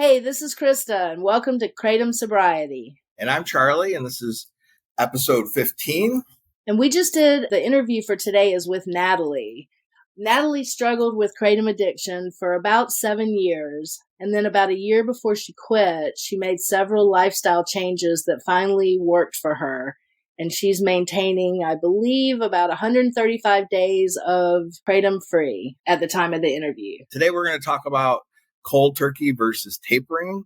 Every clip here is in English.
Hey, this is Krista, and welcome to Kratom Sobriety. And I'm Charlie, and this is episode 15. And we just did the interview for today is with Natalie. Natalie struggled with Kratom addiction for about 7 years, and then about a year before she quit, she made several lifestyle changes that finally worked for her. And she's maintaining, I believe, about 135 days of Kratom free at the time of the interview. Today we're going to talk about cold turkey versus tapering.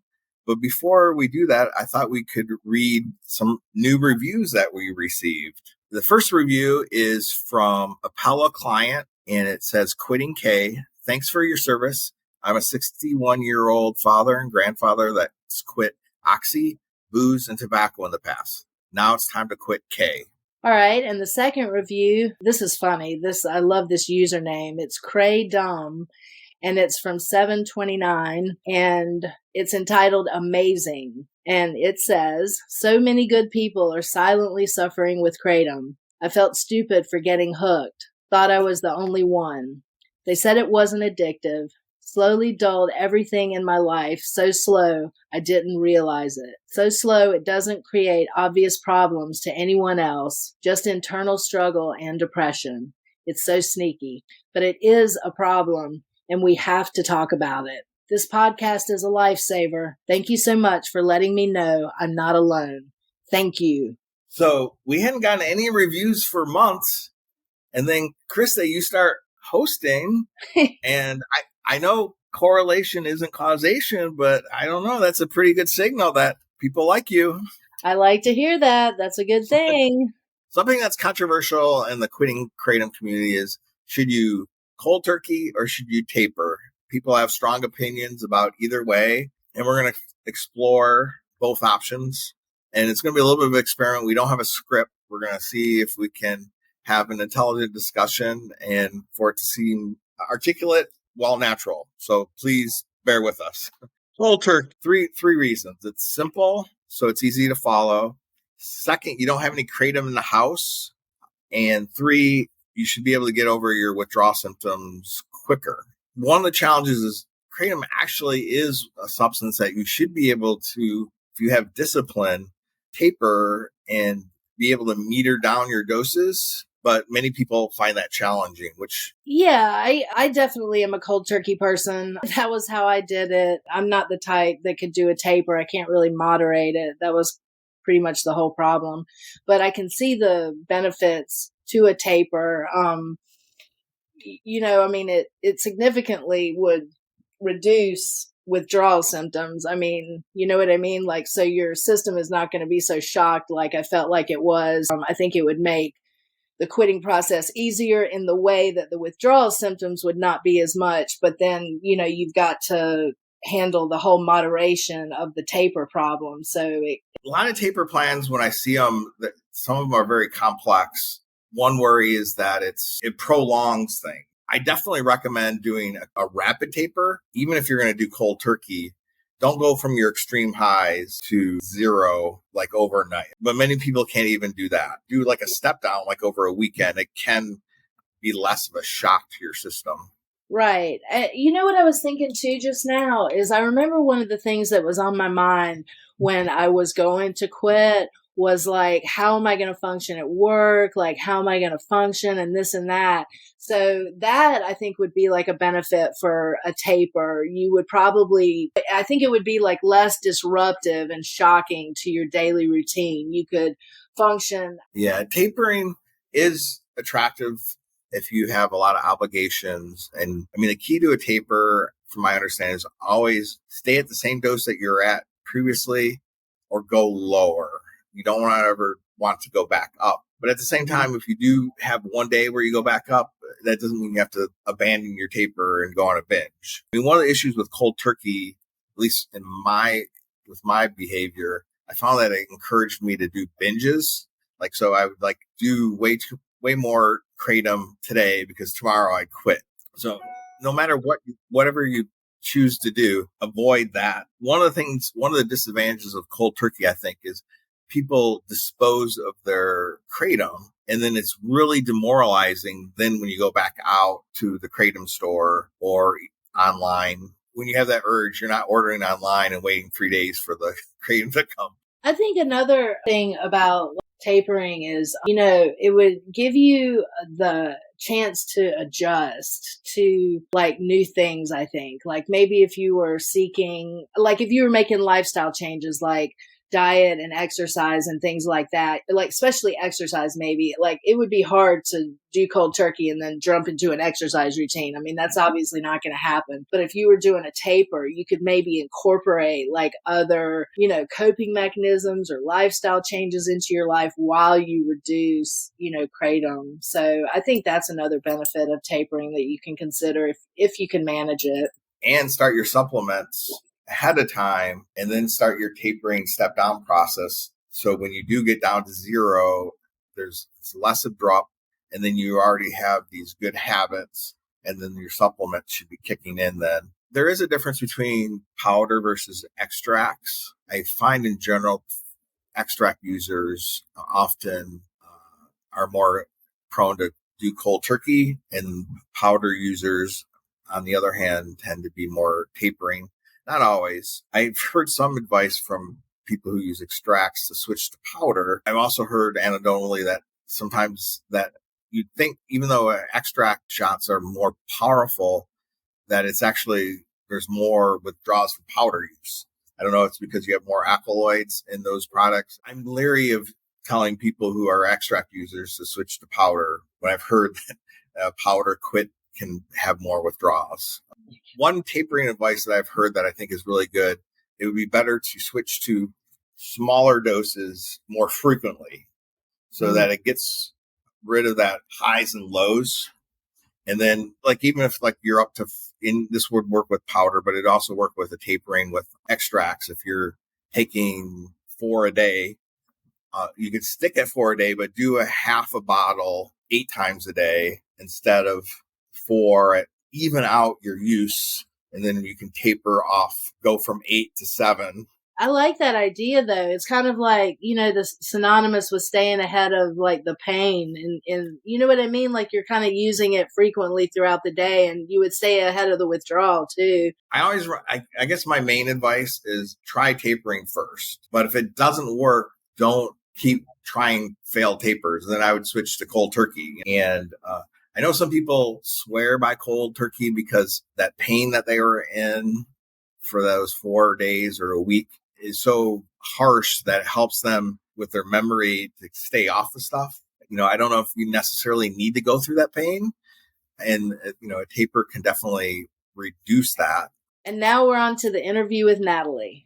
But before we do that, I thought we could read some new reviews that we received. The first review is from a Pella client, and it says, Quitting K, thanks for your service. I'm a 61-year-old father and grandfather that's quit oxy, booze, and tobacco in the past. Now it's time to quit K. All right, and the second review, this is funny. I love this username. It's Kratom, and it's from 729, and it's entitled Amazing. And it says, so many good people are silently suffering with Kratom. I felt stupid for getting hooked. Thought I was the only one. They said it wasn't addictive. Slowly dulled everything in my life. So slow, I didn't realize it. So slow, it doesn't create obvious problems to anyone else, just internal struggle and depression. It's so sneaky, but it is a problem, and we have to talk about it. This podcast is a lifesaver. Thank you so much for letting me know I'm not alone. Thank you. So we hadn't gotten any reviews for months. And then, Krista, you start hosting. And I know correlation isn't causation, but I don't know. That's a pretty good signal that people like you. I like to hear that. That's a good thing. Something that's controversial in the quitting Kratom community is, should you cold turkey or should you taper? People have strong opinions about either way, and we're going to explore both options. And it's going to be a little bit of an experiment. We don't have a script. We're going to see if we can have an intelligent discussion and for it to seem articulate while natural. So please bear with us. Cold turkey, three reasons. It's simple, so it's easy to follow. Second, you don't have any Kratom in the house. And 3, you should be able to get over your withdrawal symptoms quicker. One of the challenges is Kratom actually is a substance that you should be able to, if you have discipline, taper and be able to meter down your doses. But many people find that challenging, which... Yeah, I definitely am a cold turkey person. That was how I did it. I'm not the type that could do a taper. I can't really moderate it. That was pretty much the whole problem. But I can see the benefits to a taper. It significantly would reduce withdrawal symptoms. I mean, you know what I mean? Like, so your system is not going to be so shocked like I felt like it was. I think it would make the quitting process easier in the way that the withdrawal symptoms would not be as much. But then, you've got to handle the whole moderation of the taper problem. A lot of taper plans, when I see them, some of them are very complex. One worry is that it prolongs things. I definitely recommend doing a rapid taper. Even if you're going to do cold turkey, don't go from your extreme highs to 0 like overnight. But many people can't even do that. Do like a step down like over a weekend. It can be less of a shock to your system. Right. You know what I was thinking too just now is I remember one of the things that was on my mind when I was going to quit was like, how am I going to function at work? Like, how am I going to function and this and that? So that I think would be like a benefit for a taper. I think it would be like less disruptive and shocking to your daily routine. You could function. Yeah, tapering is attractive if you have a lot of obligations. And I mean, the key to a taper, from my understanding, is always stay at the same dose that you're at previously or go lower. You don't ever want to go back up. But at the same time, if you do have one day where you go back up, that doesn't mean you have to abandon your taper and go on a binge. I mean, one of the issues with cold turkey, at least with my behavior, I found that it encouraged me to do binges. Like, so I would like do way more Kratom today because tomorrow I quit. So no matter whatever you choose to do, avoid that. One of the disadvantages of cold turkey, I think, is people dispose of their Kratom, and then it's really demoralizing then when you go back out to the Kratom store or online when you have that urge, you're not ordering online and waiting 3 days for the Kratom to come. I think another thing about tapering is, it would give you the chance to adjust to like new things. I think like maybe if you were seeking, like if you were making lifestyle changes, like diet and exercise and things like that, like especially exercise, maybe like it would be hard to do cold turkey and then jump into an exercise routine. I mean, that's obviously not going to happen. But if you were doing a taper, you could maybe incorporate like other, coping mechanisms or lifestyle changes into your life while you reduce, kratom. So I think that's another benefit of tapering that you can consider if you can manage it. And start your supplements ahead of time and then start your tapering step down process. So when you do get down to zero, there's less of drop, and then you already have these good habits, and then your supplements should be kicking in then. There is a difference between powder versus extracts. I find in general, extract users often are more prone to do cold turkey, and powder users, on the other hand, tend to be more tapering. Not always. I've heard some advice from people who use extracts to switch to powder. I've also heard anecdotally that sometimes that you'd think, even though extract shots are more powerful, that it's actually, there's more withdrawals from powder use. I don't know if it's because you have more alkaloids in those products. I'm leery of telling people who are extract users to switch to powder when I've heard that powder quit can have more withdrawals. One tapering advice that I've heard that I think is really good, it would be better to switch to smaller doses more frequently so that it gets rid of that highs and lows. And then like, even if like you're up to, this would work with powder, but it also work with a tapering with extracts. If you're taking 4 a day, you could stick at 4 a day, but do a half a bottle 8 times a day instead of 4, even out your use, and then you can taper off, go from 8 to 7. I like that idea though. It's kind of like, the synonymous with staying ahead of like the pain and you know what I mean? Like you're kind of using it frequently throughout the day and you would stay ahead of the withdrawal too. I guess my main advice is try tapering first, but if it doesn't work, don't keep trying failed tapers. Then I would switch to cold turkey. And, I know some people swear by cold turkey because that pain that they were in for those 4 days or a week is so harsh that it helps them with their memory to stay off the stuff. I don't know if you necessarily need to go through that pain. And, a taper can definitely reduce that. And now we're on to the interview with Natalie.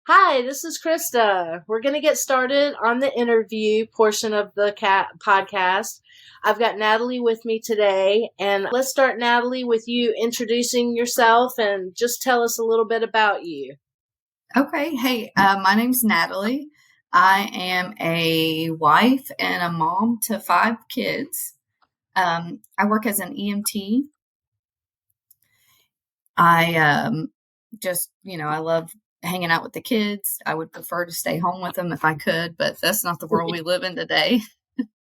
Hi, this is Krista. We're going to get started on the interview portion of the podcast. I've got Natalie with me today, and let's start, Natalie, with you introducing yourself and just tell us a little bit about you. Okay. Hey, my name's Natalie. I am a wife and a mom to 5 kids. I work as an EMT. I just, I love hanging out with the kids. I would prefer to stay home with them if I could, but that's not the world we live in today.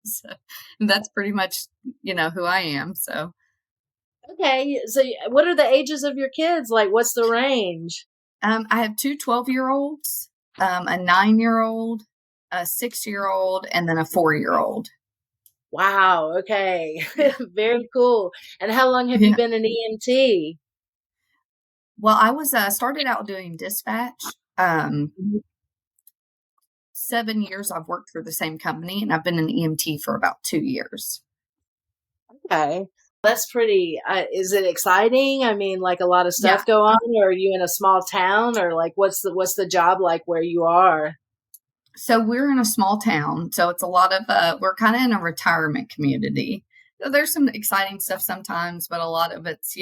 So that's pretty much, who I am. So. Okay. So what are the ages of your kids? Like, what's the range? I have 2 12-year-olds, a 9-year-old, a 6-year-old, and then a 4-year-old. Wow. Okay. Very cool. And how long have you been an EMT? Well, I was started out doing dispatch. 7 years I've worked for the same company, and I've been an EMT for about 2 years. Okay. That's pretty, is it exciting? I mean, like a lot of stuff go on, or are you in a small town, or like, what's the job like where you are? So we're in a small town. So it's a lot of, we're kind of in a retirement community. So there's some exciting stuff sometimes, but a lot of it's,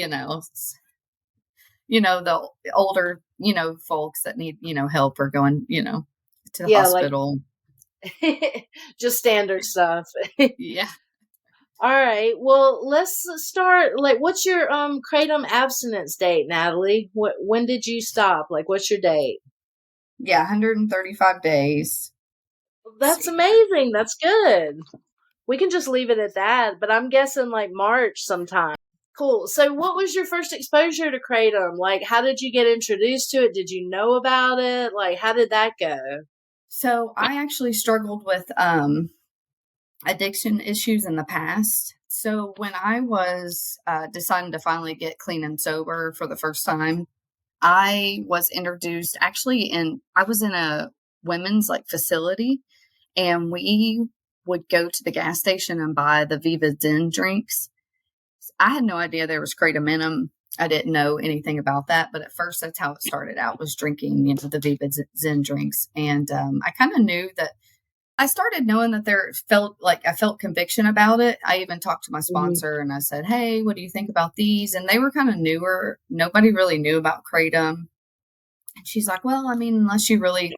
the older, folks that need, help or going, to the hospital. Like, just standard stuff. Yeah. All right. Well, let's start. Like, what's your kratom abstinence date, Natalie? When did you stop? Like, what's your date? Yeah, 135 days. That's amazing. That's good. We can just leave it at that, but I'm guessing like March sometime. Cool. So what was your first exposure to kratom? Like, how did you get introduced to it? Did you know about it? Like, how did that go? So I actually struggled with addiction issues in the past. So when I was deciding to finally get clean and sober for the first time, I was introduced I was in a women's like facility, and we would go to the gas station and buy the Viva Zen drinks. I had no idea there was kratom in them. I didn't know anything about that, but at first that's how it started out, was drinking, the Viva Zen drinks. And I kind of knew that I started knowing that I felt conviction about it. I even talked to my sponsor and I said, "Hey, what do you think about these?" And they were kind of newer. Nobody really knew about kratom. And she's like, "Well, I mean, unless you really,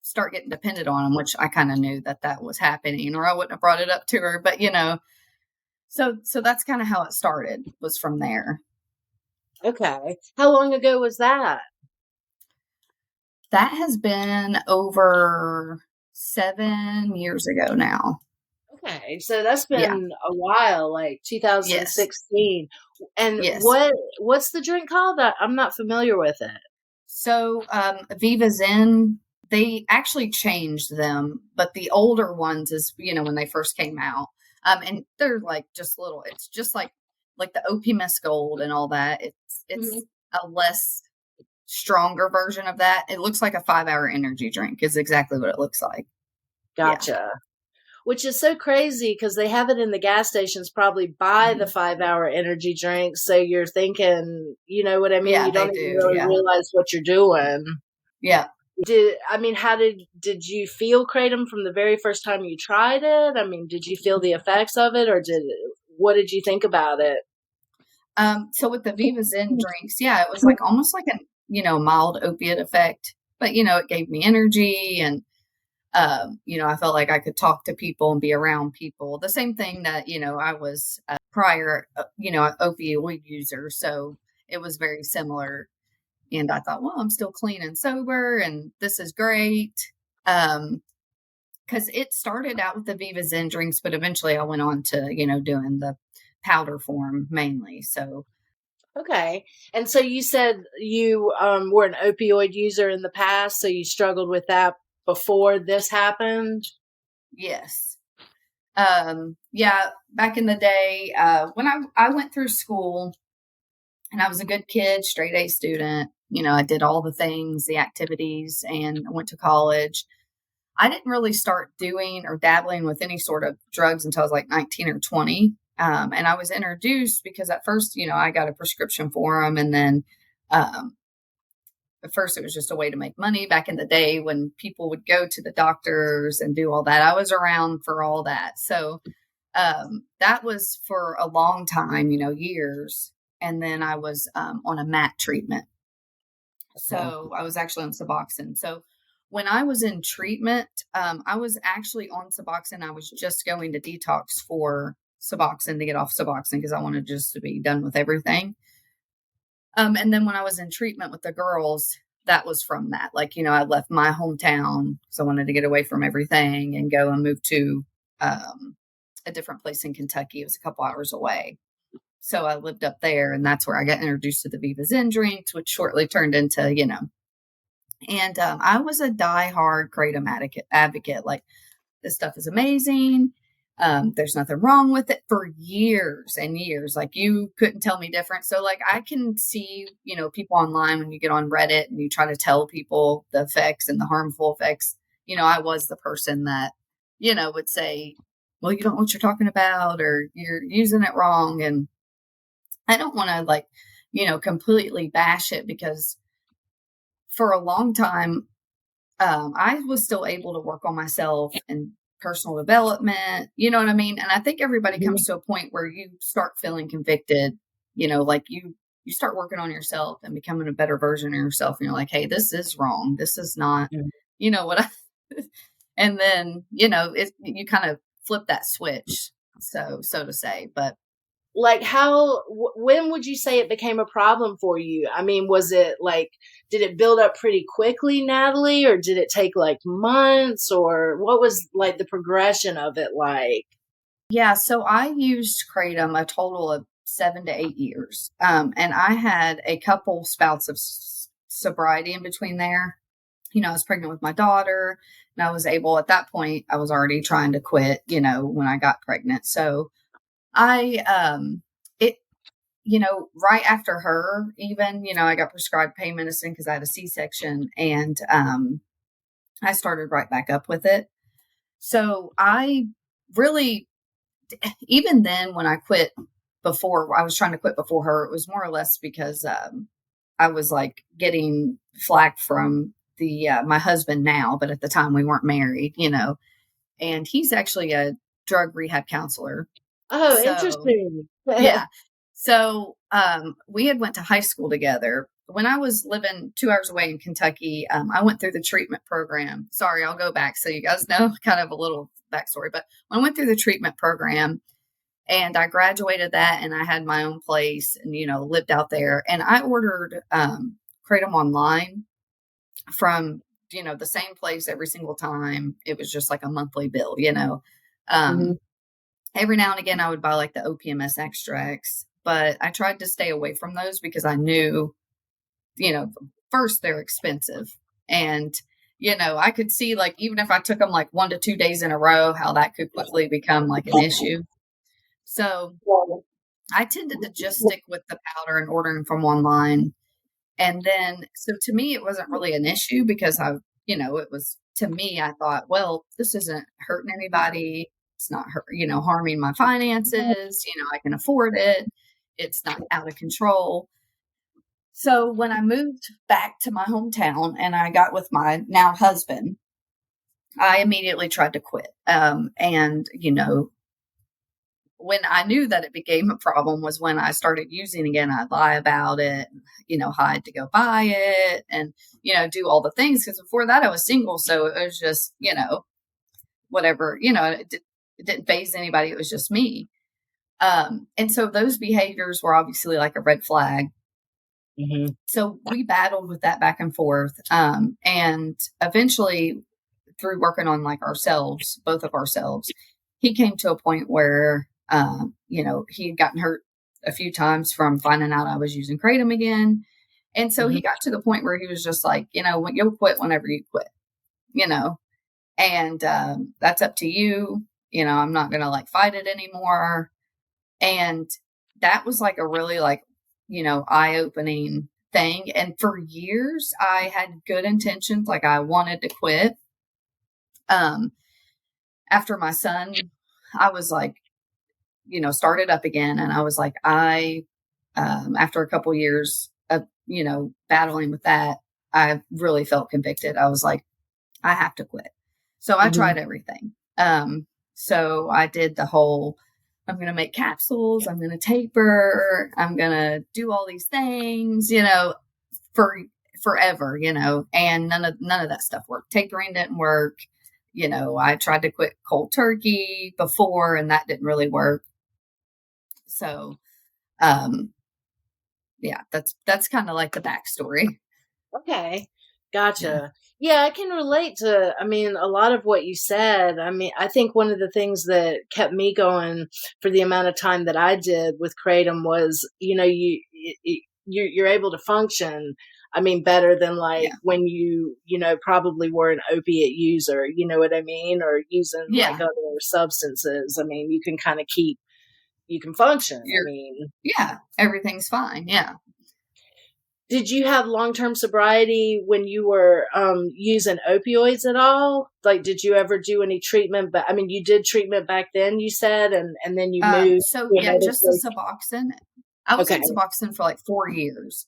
start getting dependent on them," which I kind of knew that was happening, or I wouldn't have brought it up to her. But, so that's kind of how it started, was from there. Okay. How long ago was that? That has been over 7 years ago now. Okay. So that's been a while, like 2016. Yes. And yes. What's the drink called? I'm not familiar with it. So Viva Zen, they actually changed them, but the older ones is, when they first came out. And they're like just little, it's just like the OP Gold and all that. It's a less stronger version of that. It looks like a 5-hour energy drink is exactly what it looks like. Gotcha. Yeah. Which is so crazy because they have it in the gas stations probably by the 5-hour energy drink. So you're thinking, you know what I mean? Yeah, you don't even really realize what you're doing. Yeah. How did you feel kratom from the very first time you tried it? I mean, did you feel the effects of it, or what did you think about it? So with the Viva Zen drinks, yeah, it was like almost like a, mild opiate effect, but, it gave me energy, and, I felt like I could talk to people and be around people. The same thing that, I was prior, an opioid user. So it was very similar. And I thought, well, I'm still clean and sober, and this is great. Because it started out with the Viva Zen drinks, but eventually I went on to, doing the powder form mainly. So. Okay. And so you said you were an opioid user in the past, so you struggled with that before this happened? Yes. Yeah, back in the day, when I went through school, and I was a good kid, straight A student, I did all the things, the activities, and I went to college. I didn't really start doing or dabbling with any sort of drugs until I was like 19 or 20. And I was introduced because at first, I got a prescription for them. And then at first it was just a way to make money. Back in the day when people would go to the doctors and do all that, I was around for all that. So that was for a long time, years. And then I was on a MAT treatment. So I was actually on Suboxone. So when I was in treatment, I was actually on Suboxone. I was just going to detox for Suboxone to get off Suboxone because I wanted just to be done with everything. And then when I was in treatment with the girls, that was from that. Like, I left my hometown because I wanted to get away from everything and go and move to a different place in Kentucky. It was a couple hours away. So I lived up there, and that's where I got introduced to the Viva Zen drinks, which shortly turned into, and I was a diehard kratom advocate. Like, this stuff is amazing. There's nothing wrong with it for years and years. Like, you couldn't tell me different. So like, I can see, people online when you get on Reddit and you try to tell people the effects and the harmful effects, I was the person that, would say, well, you don't know what you're talking about, or you're using it wrong. And I don't want to completely bash it, because for a long time, I was still able to work on myself and personal development, you know what I mean? And I think everybody comes to a point where you start feeling convicted, like you start working on yourself and becoming a better version of yourself. And you're like, hey, this is wrong. This is not, what and then, you kind of flip that switch. so to say. But like when would you say it became a problem for you? I mean, was it like, did it build up pretty quickly, Natalie, or did it take like months, or what was like the progression of it like? yeah, so I used Kratom a total of 7 to 8 years. And I had a couple spouts of sobriety in between there. I was pregnant with my daughter, and I was able, at that point, I was already trying to quit, when I got pregnant. So I, it, right after her, even, I got prescribed pain medicine because I had a C-section, and I started right back up with it. So I really, even then, when I quit before, I was trying to quit before her, it was more or less because I was like getting flack from my husband now, but at the time we weren't married, and he's actually a drug rehab counselor. Oh, So interesting. yeah. So we had went to high school together. When I was living 2 hours away in Kentucky, I went through the treatment program. Sorry, I'll go back so you guys know kind of a little backstory. But when I went through the treatment program and I graduated that, and I had my own place and, lived out there, and I ordered Kratom online from, the same place every single time. It was just like a monthly bill, Mm-hmm. Every now and again I would buy like the OPMS extracts, but I tried to stay away from those because I knew, first they're expensive, and, I could see like, even if I took them like 1 to 2 days in a row, how that could quickly become like an issue. So I tended to just stick with the powder and ordering from online. And then, so to me, it wasn't really an issue because it was, to me, I thought, well, this isn't hurting anybody. It's not harming my finances. I can afford it. It's not out of control. So when I moved back to my hometown and I got with my now husband, I immediately tried to quit. And, when I knew that it became a problem was when I started using again. I'd lie about it, hide to go buy it, and, do all the things. Because before that I was single. So it was just, whatever, it didn't faze anybody. It was just me. And so those behaviors were obviously like a red flag. Mm-hmm. So we battled with that back and forth. And eventually, through working on like ourselves, both of ourselves, he came to a point where, he had gotten hurt a few times from finding out I was using Kratom again. And so he got to the point where he was just like, you'll quit whenever you quit, and that's up to you. I'm not going to like fight it anymore. And that was like a really like, eye-opening thing. And for years I had good intentions. Like I wanted to quit. After my son, I was like, started up again. And I was like, after a couple years of, battling with that, I really felt convicted. I was like, I have to quit. So I tried everything. So I did the whole, I'm going to make capsules. I'm going to taper. I'm going to do all these things, for forever, and none of that stuff worked. Tapering didn't work. I tried to quit cold turkey before, and that didn't really work. So, yeah, that's kind of like the backstory. Okay. Gotcha. Yeah, I can relate to, I mean, a lot of what you said. I mean, I think one of the things that kept me going for the amount of time that I did with Kratom was, you're able to function. I mean, better than like when you probably were an opiate user, you know what I mean? Or using like other substances. I mean, you can kind of you can function. I mean, everything's fine. Yeah. Did you have long-term sobriety when you were using opioids at all? Like, did you ever do any treatment? But I mean, you did treatment back then, you said, and then you moved. So yeah, just the Suboxone. I was on Suboxone for like 4 years.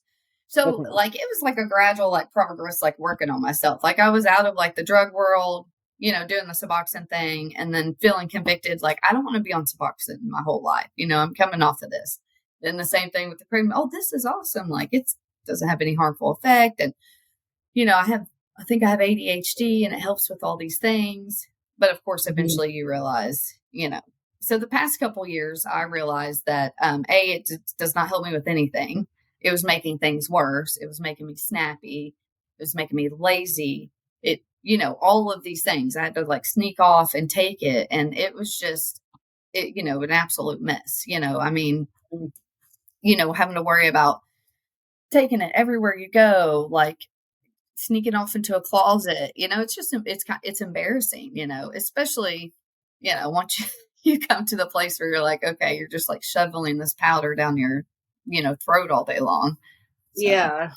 So like, it was like a gradual, like progress, like working on myself. Like I was out of like the drug world, doing the Suboxone thing, and then feeling convicted. Like, I don't want to be on Suboxone my whole life. I'm coming off of this. Then the same thing with the Kratom. Oh, this is awesome. Like doesn't have any harmful effect. And, I think I have ADHD and it helps with all these things. But of course, eventually you realize, So the past couple years, I realized that, it does not help me with anything. It was making things worse. It was making me snappy. It was making me lazy. All of these things. I had to like sneak off and take it. And it was just, an absolute mess. I mean, having to worry about taking it everywhere you go, like sneaking off into a closet. It's embarrassing, especially, once you come to the place where you're like, okay, you're just like shoveling this powder down your, throat all day long. So. Yeah.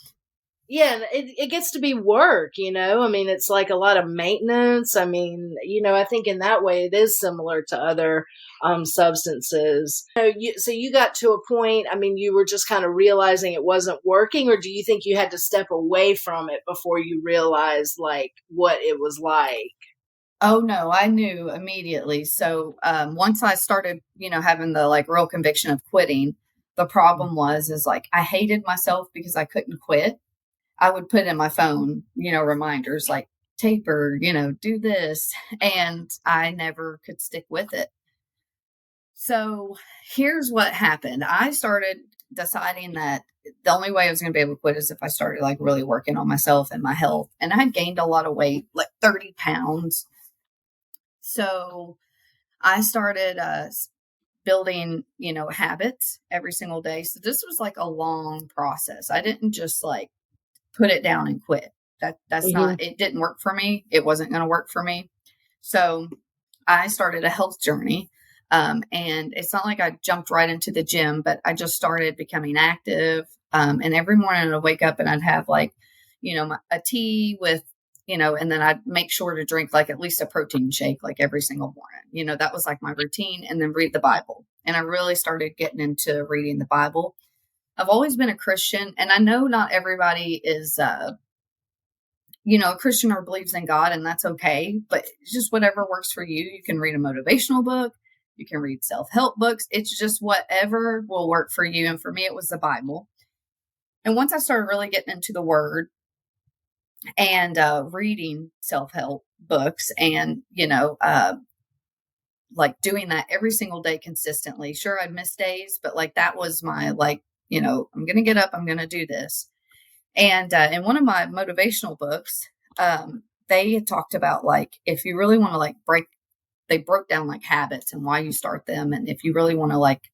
Yeah, it gets to be work, I mean, it's like a lot of maintenance. I mean, I think in that way it is similar to other substances. So you got to a point, I mean, you were just kind of realizing it wasn't working, or do you think you had to step away from it before you realized like what it was like? Oh no, I knew immediately. So once I started, having the like real conviction of quitting, the problem is like I hated myself because I couldn't quit. I would put in my phone, reminders like taper, do this. And I never could stick with it. So here's what happened. I started deciding that the only way I was going to be able to quit is if I started like really working on myself and my health. And I had gained a lot of weight, like 30 pounds. So I started building, habits every single day. So this was like a long process. I didn't just like put it down and quit. That's not, it didn't work for me. It wasn't going to work for me. So I started a health journey. And it's not like I jumped right into the gym, but I just started becoming active. And every morning I'd wake up and I'd have like, a tea with, and then I'd make sure to drink like at least a protein shake, like every single morning. That was like my routine, and then read the Bible. And I really started getting into reading the Bible. I've always been a Christian, and I know not everybody is, a Christian or believes in God, and that's okay. But it's just whatever works for you. You can read a motivational book. You can read self-help books. It's just whatever will work for you. And for me, it was the Bible. And once I started really getting into the Word and reading self-help books and, like doing that every single day consistently. Sure, I'd miss days, but like that was my like, I'm going to get up, I'm going to do this. And in one of my motivational books, they had talked about like, if you really want to like they broke down like habits and why you start them. And if you really want to like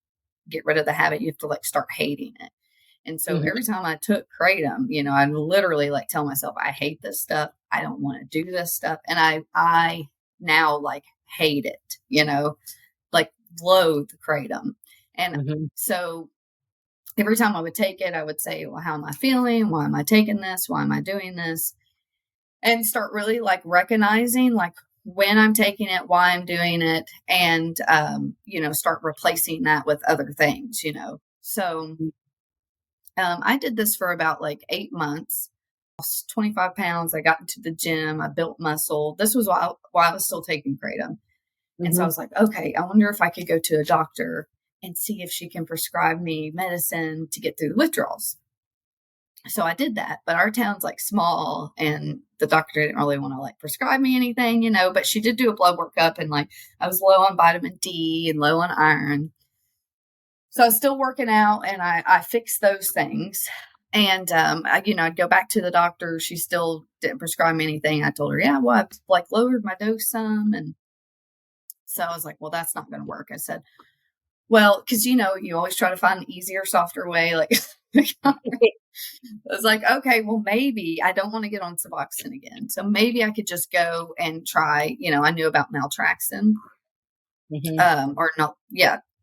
get rid of the habit, you have to like start hating it. And so every time I took Kratom, I literally like tell myself, I hate this stuff. I don't want to do this stuff. And I now like hate it, like loathe Kratom. And so every time I would take it, I would say, well, how am I feeling? Why am I taking this? Why am I doing this? And start really like recognizing like when I'm taking it, why I'm doing it, and, start replacing that with other things, So I did this for about like 8 months. I lost 25 pounds. I got into the gym. I built muscle. This was while I was still taking Kratom. And so I was like, okay, I wonder if I could go to a doctor and see if she can prescribe me medicine to get through the withdrawals. So I did that, but our town's like small and the doctor didn't really want to like prescribe me anything, but she did do a blood workup and like I was low on vitamin D and low on iron. So I was still working out and I fixed those things. And, I'd go back to the doctor. She still didn't prescribe me anything. I told her, yeah, well, I've like lowered my dose some. And so I was like, well, that's not going to work. I said, well, cause you always try to find an easier, softer way. Like I was like, okay, well, maybe I don't want to get on Suboxone again. So maybe I could just go and try, I knew about naltrexone,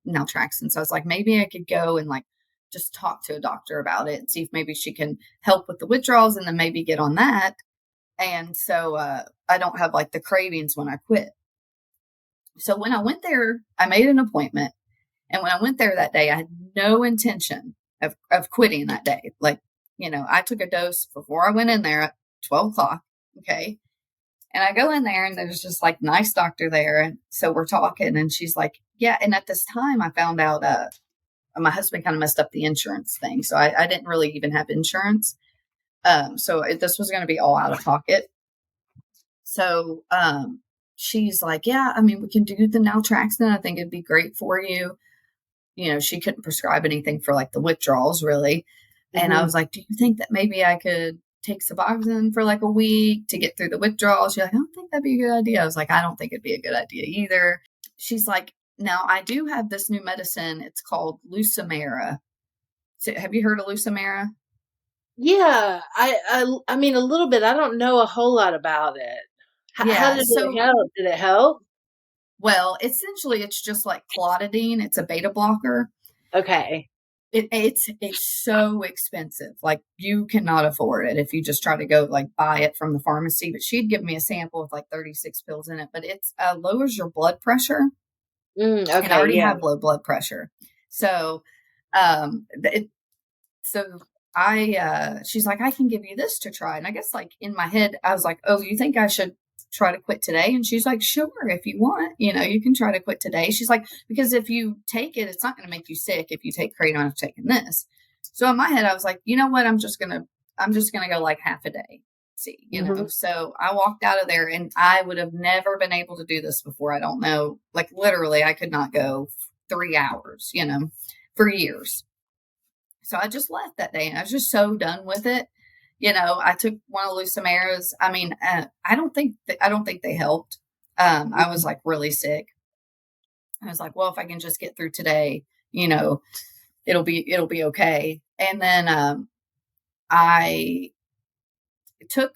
naltrexone. So I was like, maybe I could go and like just talk to a doctor about it and see if maybe she can help with the withdrawals and then maybe get on that. And so I don't have like the cravings when I quit. So when I went there, I made an appointment. And when I went there that day, I had no intention of quitting that day. Like, I took a dose before I went in there at 12 o'clock. Okay. And I go in there and there's just like nice doctor there. And so we're talking and she's like, yeah. And at this time I found out, my husband kind of messed up the insurance thing. So I didn't really even have insurance. So this was going to be all out of pocket. So, she's like, yeah, I mean, we can do the naltrexone. I think it'd be great for you. She couldn't prescribe anything for like the withdrawals really. And I Mhm. was like, do you think that maybe I could take Suboxone for like a week to get through the withdrawals? She's like, I don't think that'd be a good idea. I was like, I don't think it'd be a good idea either. She's like, now I do have this new medicine. It's called Lucimera. So, have you heard of Lucimera? Yeah, I mean a little bit. I don't know a whole lot about it. How Yeah. did it So, help? Did it help? well, essentially, it's just like clotidine. It's a beta blocker. Okay. It's so expensive. Like you cannot afford it if you just try to go like buy it from the pharmacy. But she'd give me a sample with like 36 pills in it. But it's lowers your blood pressure, and I Okay, already yeah. have low blood pressure. So, it, so she's like, I can give you this to try. And I guess like in my head, I was like, oh, you think I should try to quit today? And she's like, sure, if you want, you can try to quit today. She's like, because if you take it, it's not going to make you sick if you take kratom after taking this. So in my head, I was like, you know what? I'm just going to go like half a day. See, Mhm. so I walked out of there and I would have never been able to do this before. I don't know. Like literally I could not go 3 hours, for years. So I just left that day and I was just so done with it. I took one of Lucimera's. I mean, I don't think they helped. I was like really sick. I was like, well, if I can just get through today, it'll be okay. And then I took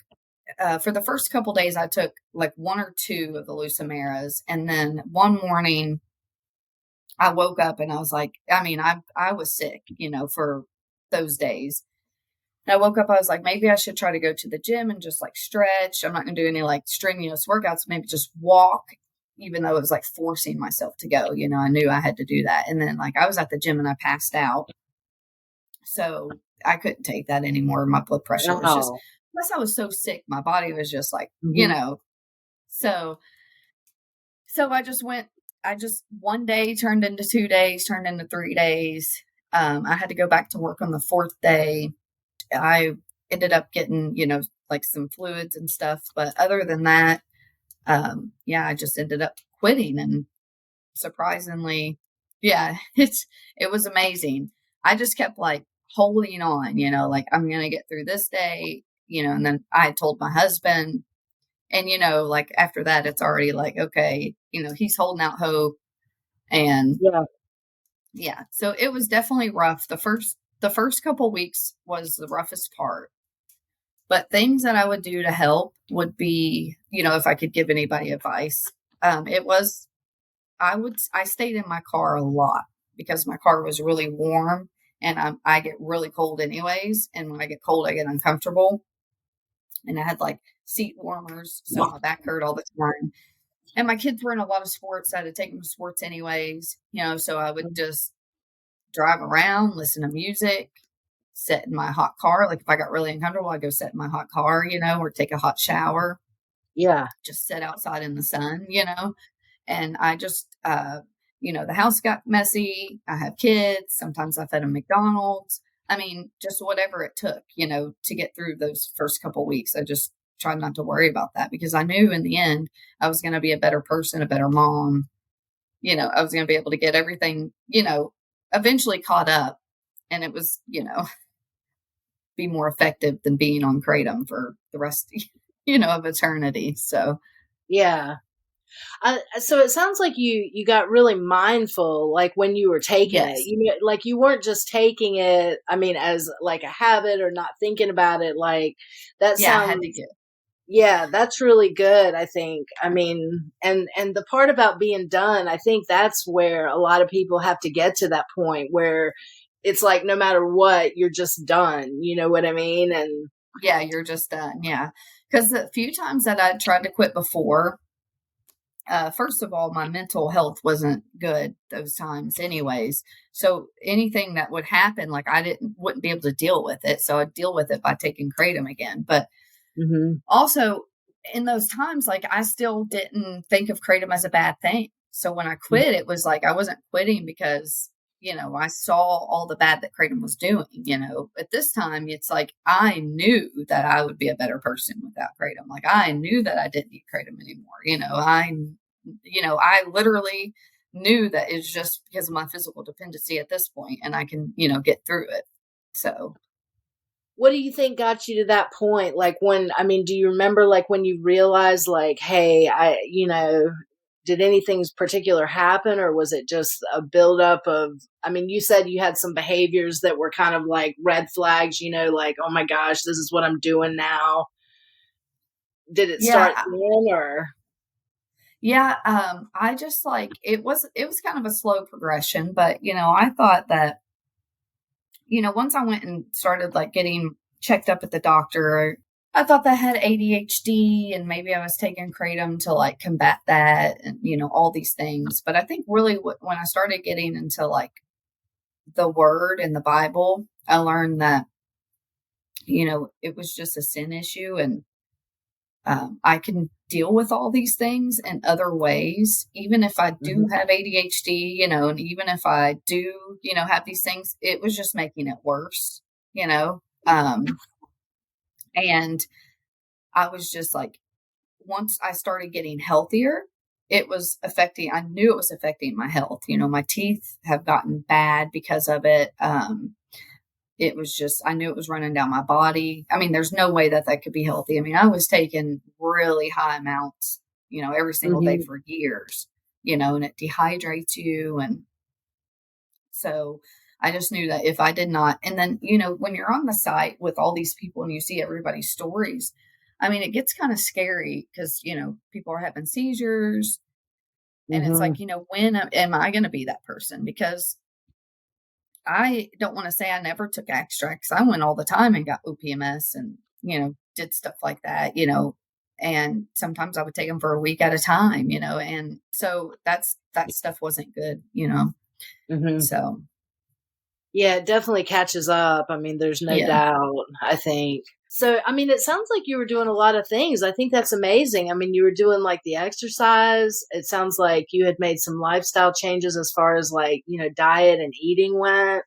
for the first couple days, I took like one or two of the Lucimera's, and then one morning I woke up and I was like, I mean, I was sick, for those days. And I woke up, I was like, maybe I should try to go to the gym and just like stretch. I'm not going to do any like strenuous workouts, maybe just walk, even though it was like forcing myself to go. I knew I had to do that. And then like I was at the gym and I passed out. So I couldn't take that anymore. My blood pressure was just, Oh. plus I was so sick. My body was just like, Mhm. so, so I just one day turned into 2 days, turned into 3 days. I had to go back to work on the fourth day. I ended up getting, like some fluids and stuff. But other than that, yeah, I just ended up quitting. And surprisingly, yeah, it was amazing. I just kept like holding on, like I'm going to get through this day, and then I told my husband, and, like after that, it's already like, okay, he's holding out hope. And Yeah. yeah, so it was definitely rough. The first couple weeks was the roughest part. But things that I would do to help would be, if I could give anybody advice, it was I stayed in my car a lot because my car was really warm and I get really cold anyways. And when I get cold, I get uncomfortable. And I had like seat warmers, so my back hurt all the time. And my kids were in a lot of sports. I had to take them to sports anyways, so I would just drive around, listen to music, sit in my hot car. Like if I got really uncomfortable, I'd go sit in my hot car, or take a hot shower, Yeah. just sit outside in the sun, and I just, the house got messy. I have kids. Sometimes I fed them McDonald's. I mean, just whatever it took, to get through those first couple weeks. I just tried not to worry about that because I knew in the end I was going to be a better person, a better mom. I was going to be able to get everything, eventually caught up. And it was, be more effective than being on kratom for the rest, of eternity. So Yeah. So it sounds like you got really mindful, like when you were taking it. yes, Like you weren't just taking it. I mean, as like a habit or not thinking about it. Like that yeah, I had to sounds. get, Yeah, that's really good. I think. I mean, and the part about being done, I think that's where a lot of people have to get to that point where it's like no matter what, you're just done. You know what I mean? And yeah, you're just done. Yeah. Because the few times that I tried to quit before, first of all, my mental health wasn't good those times, anyways. So anything that would happen, like wouldn't be able to deal with it. So I'd deal with it by taking kratom again. But Mhm. also in those times, like I still didn't think of kratom as a bad thing. So when I quit, it was like I wasn't quitting because I saw all the bad that Kratom was doing, at this time, it's like, I knew that I would be a better person without Kratom. Like, I knew that I didn't need Kratom anymore. I literally knew that it's just because of my physical dependency at this point, and I can, get through it. So, what do you think got you to that point? Like do you remember like when you realized like, hey, did anything particular happen, or was it just a buildup of, you said you had some behaviors that were kind of like red flags, like, oh my gosh, this is what I'm doing now. Did it start yeah, then or? yeah. I just like, it was kind of a slow progression, but, I thought that, once I went and started like getting checked up at the doctor, I thought that I had ADHD and maybe I was taking Kratom to like combat that and, all these things. But I think really when I started getting into like the word and the Bible, I learned that, it was just a sin issue, and I can deal with all these things in other ways, even if I do Mhm. have ADHD, and even if I do, have these things, it was just making it worse, you know? And I was just like, once I started getting healthier, I knew it was affecting my health. My teeth have gotten bad because of it. It was just, I knew it was running down my body. There's no way that that could be healthy. I was taking really high amounts, every single day Mhm. for years, and it dehydrates you. And so I just knew that if I did not, and then, when you're on the site with all these people and you see everybody's stories, it gets kind of scary because, people are having seizures. And it's like, Mhm. when am I going to be that person? Because I don't want to say I never took extracts. I went all the time and got OPMS and, did stuff like that, and sometimes I would take them for a week at a time, and so that stuff wasn't good, Mhm. so Yeah, it definitely catches up. There's no yeah, doubt, I think. So, it sounds like you were doing a lot of things. I think that's amazing. You were doing like the exercise. It sounds like you had made some lifestyle changes as far as like, diet and eating went.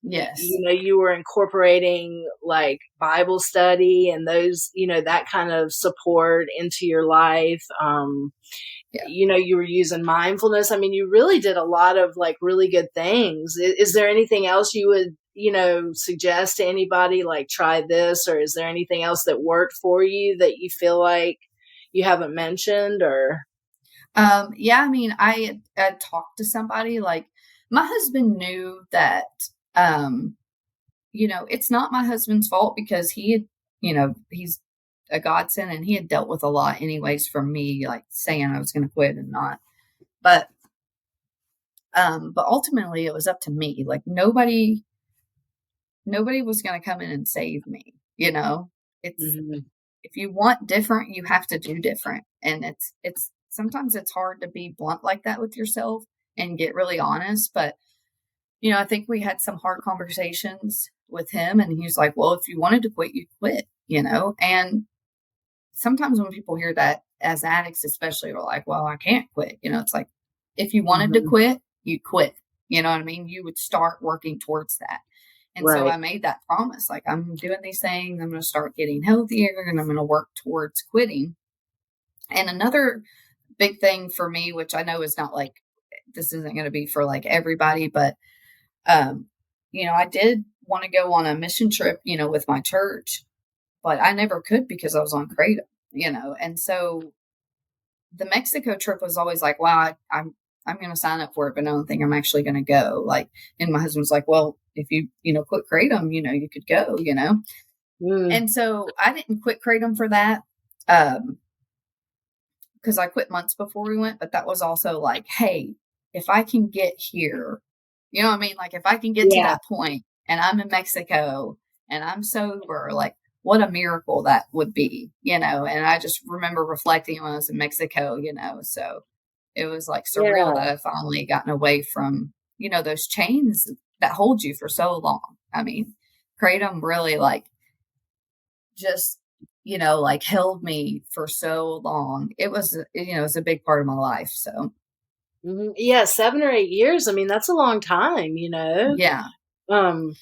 yes, You were incorporating like Bible study and those, that kind of support into your life. yeah. You were using mindfulness. You really did a lot of like really good things. Is there anything else you would, suggest to anybody, like try this, or is there anything else that worked for you that you feel like you haven't mentioned or? Yeah, I had talked to somebody, like, my husband knew that, um, it's not my husband's fault because he's a godsend and he had dealt with a lot anyways from me, like saying I was going to quit and not. But, but ultimately it was up to me. Like nobody was going to come in and save me. It's, Mhm. if you want different, you have to do different. And it's sometimes it's hard to be blunt like that with yourself and get really honest. But, I think we had some hard conversations with him and he's like, well, if you wanted to quit, you quit, and sometimes when people hear that as addicts, especially, are like, well, I can't quit. It's like, if you wanted to Mhm. quit, you quit. You know what I mean? You would start working towards that. And so Right. I made that promise. Like, I'm doing these things. I'm going to start getting healthier and I'm going to work towards quitting. And another big thing for me, which I know is not like, this isn't going to be for like everybody, but, um, I did want to go on a mission trip, with my church, but I never could because I was on Kratom, and so the Mexico trip was always like, wow, I'm going to sign up for it, but I don't think I'm actually going to go. Like, and my husband was like, well, if you, quit Kratom, you could go, Mm. And so I didn't quit Kratom for that. Um, because I quit months before we went, but that was also like, hey, if I can get here, you know what I mean? Like, if I can get to Yeah. that point and I'm in Mexico and I'm sober, like, what a miracle that would be, And I just remember reflecting when I was in Mexico, so it was like surreal Yeah. that I finally gotten away from, those chains that hold you for so long. Kratom really like just, like held me for so long. It was, it was a big part of my life. So, Yeah, 7 or 8 years. I mean, that's a long time, you know. Yeah. Um,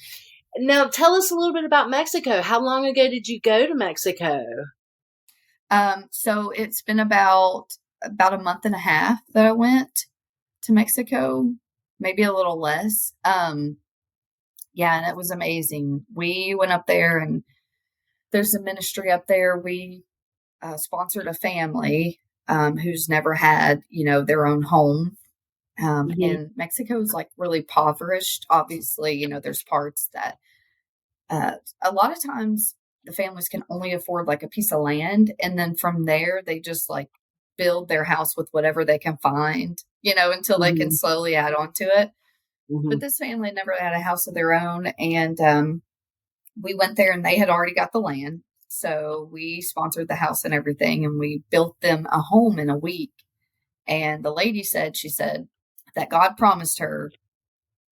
Now tell us a little bit about Mexico. How long ago did you go to Mexico? So it's been about a month and a half that I went to Mexico, maybe a little less. Yeah, and it was amazing. We went up there, and there's a ministry up there. We sponsored a family who's never had, their own home. Hmm. And Mexico is like really impoverished. Obviously, there's parts that a lot of times the families can only afford like a piece of land. And then from there, they just like build their house with whatever they can find, until they can Hmm. slowly add on to it. But Hmm. this family never had a house of their own. And we went there and they had already got the land. So we sponsored the house and everything. And we built them a home in a week. And the lady said, she said that God promised her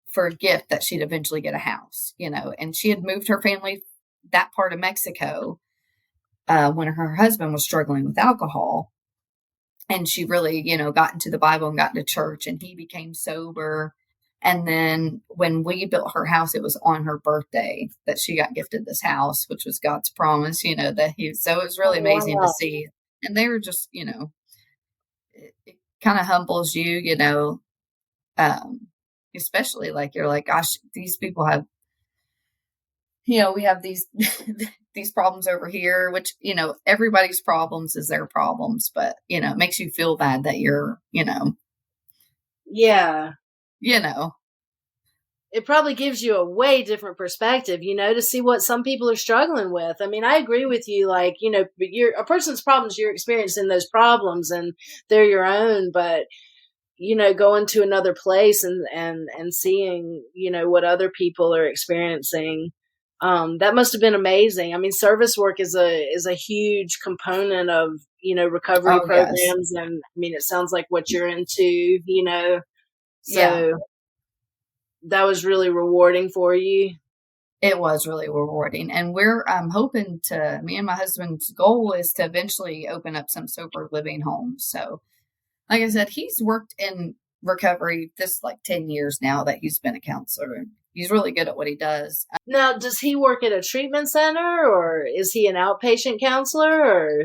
for a gift that she'd eventually get a house, and she had moved her family that part of Mexico when her husband was struggling with alcohol. And she really, got into the Bible and got into church, and he became sober. And then when we built her house, it was on her birthday that she got gifted this house, which was God's promise, so it was Oh, really amazing to wow. see. And they were just, it kind of humbles you, um, especially like you're like, gosh, these people have, we have these these problems over here, which everybody's problems is their problems, but it makes you feel bad that you're, Yeah. you know, It probably gives you a way different perspective, to see what some people are struggling with. I mean, I agree with you. Like, but a person's problems, you're experiencing those problems and they're your own, but going to another place and seeing, what other people are experiencing. That must have been amazing. I mean, service work is a huge component of, recovery oh yes, programs. And I mean, it sounds like what you're into, yeah, so that was really rewarding for you. it was really rewarding. And we're hoping to, me and my husband's goal is to eventually open up some sober living homes. So like I said, he's worked in recovery this like 10 years now that he's been a counselor. He's really good at what he does. Now, does he work at a treatment center or is he an outpatient counselor or?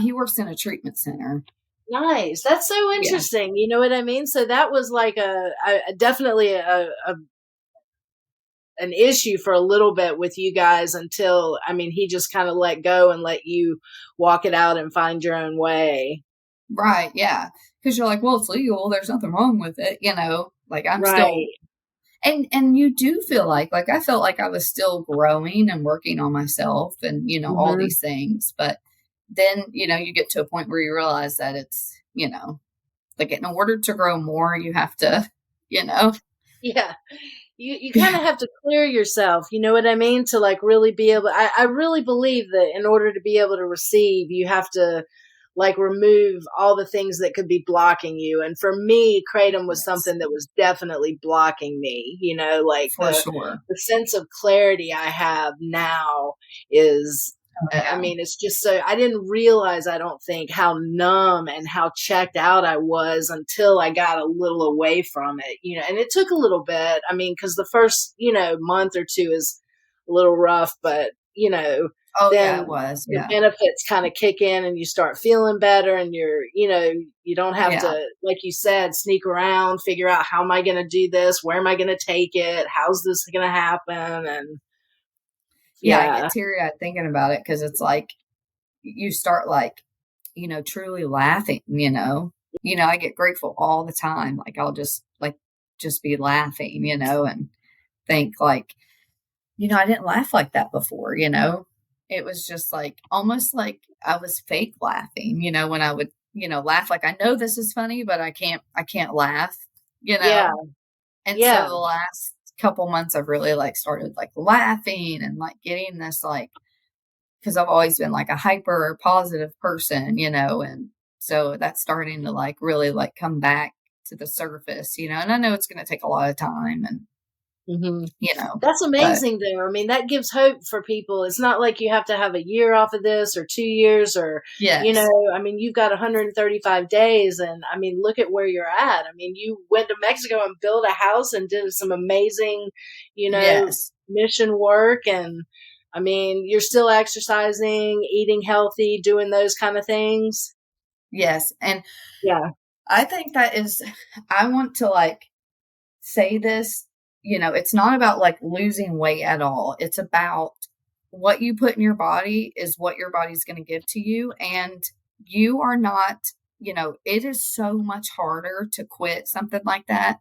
He works in a treatment center. Nice. That's so Yeah. interesting. You know what I mean? So that was like definitely an issue for a little bit with you guys until, I mean, he just kind of let go and let you walk it out and find your own way. Right. Yeah. Because you're like, well, it's legal. There's nothing wrong with it. Like I'm still, Right. and you do feel like I felt like I was still growing and working on myself and, all Hmm. these things. But then, you get to a point where you realize that it's, like in order to grow more, you have to, you know, Yeah. You kind of have to clear yourself, you know what I mean? To like really be able, I really believe that in order to be able to receive, you have to like remove all the things that could be blocking you. And for me, Kratom was yes, something that was definitely blocking me, like for sure. the sense of clarity I have now is, Oh, I yeah. mean, it's just so, I didn't realize, I don't think, how numb and how checked out I was until I got a little away from it, and it took a little bit. I mean, because the first, month or two is a little rough, but, Oh, yeah, then it was. the Yeah. benefits kind of kick in and you start feeling better and you don't have Yeah. to, like you said, sneak around, figure out how am I going to do this? Where am I going to take it? How's this going to happen? And Yeah. I yeah. get teary eyed thinking about it because it's like you start like, truly laughing, I get grateful all the time. Like I'll just be laughing, and think like, I didn't laugh like that before, It was just like almost like I was fake laughing, when I would, laugh like I know this is funny, but I can't laugh, you Yeah. know. And so Yeah. the last couple months I've really like started like laughing and like getting this like because I've always been like a hyper positive person, and so that's starting to like really like come back to the surface, and I know it's going to take a lot of time and Mm-hmm. you know, That's but amazing though. I mean, that gives hope for people. It's not like you have to have a year off of this or 2 years or, yes, I mean, you've got 135 days and I mean, look at where you're at. I mean, you went to Mexico and built a house and did some amazing, yes, mission work. And I mean, you're still exercising, eating healthy, doing those kind of things. yes. And Yeah. I think that is, I want to like say this, it's not about like losing weight at all. It's about what you put in your body is what your body's going to give to you. And you are not, it is so much harder to quit something like that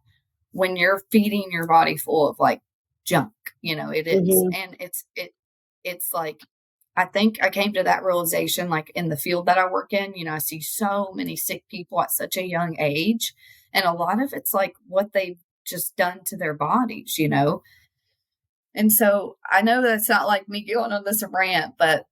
when you're feeding your body full of like junk, it is. Mm-hmm. And it's like, I think I came to that realization, like in the field that I work in, I see so many sick people at such a young age. And a lot of it's like what they've just done to their bodies. And so I know that's not like me going on this rant, but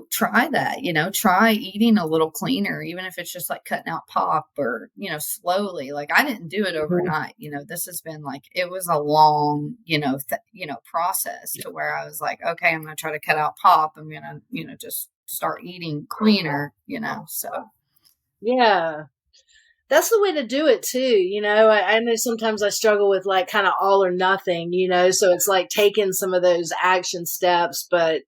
try that, try eating a little cleaner, even if it's just like cutting out pop or, slowly. Like I didn't do it Mm-hmm. overnight. This has been like, it was a long, process to where I was like, okay, I'm going to try to cut out pop. I'm going to, just start eating cleaner, so. Yeah. That's the way to do it too. I know sometimes I struggle with like kind of all or nothing, so it's like taking some of those action steps, but,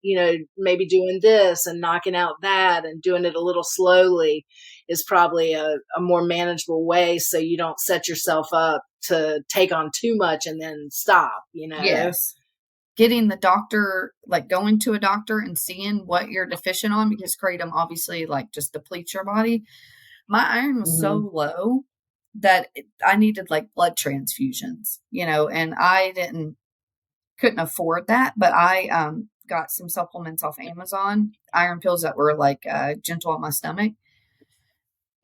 maybe doing this and knocking out that and doing it a little slowly is probably a more manageable way. So you don't set yourself up to take on too much and then stop. Yes. Getting the doctor, like going to a doctor and seeing what you're deficient on, because kratom obviously like just depletes your body. My iron was so Hmm. low that I needed like blood transfusions, and couldn't afford that, but I got some supplements off Amazon, iron pills that were like gentle on my stomach,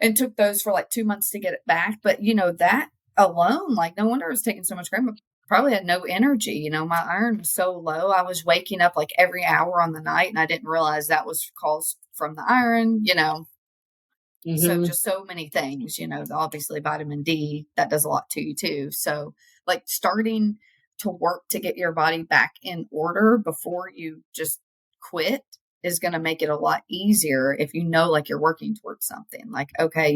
and took those for like 2 months to get it back. But that alone, like no wonder I was taking so much cream. Probably had no energy. My iron was so low. I was waking up like every hour on the night, and I didn't realize that was caused from the iron. So Hmm. just so many things, obviously vitamin D, that does a lot to you too. So like starting to work to get your body back in order before you just quit is going to make it a lot easier if like you're working towards something like, okay.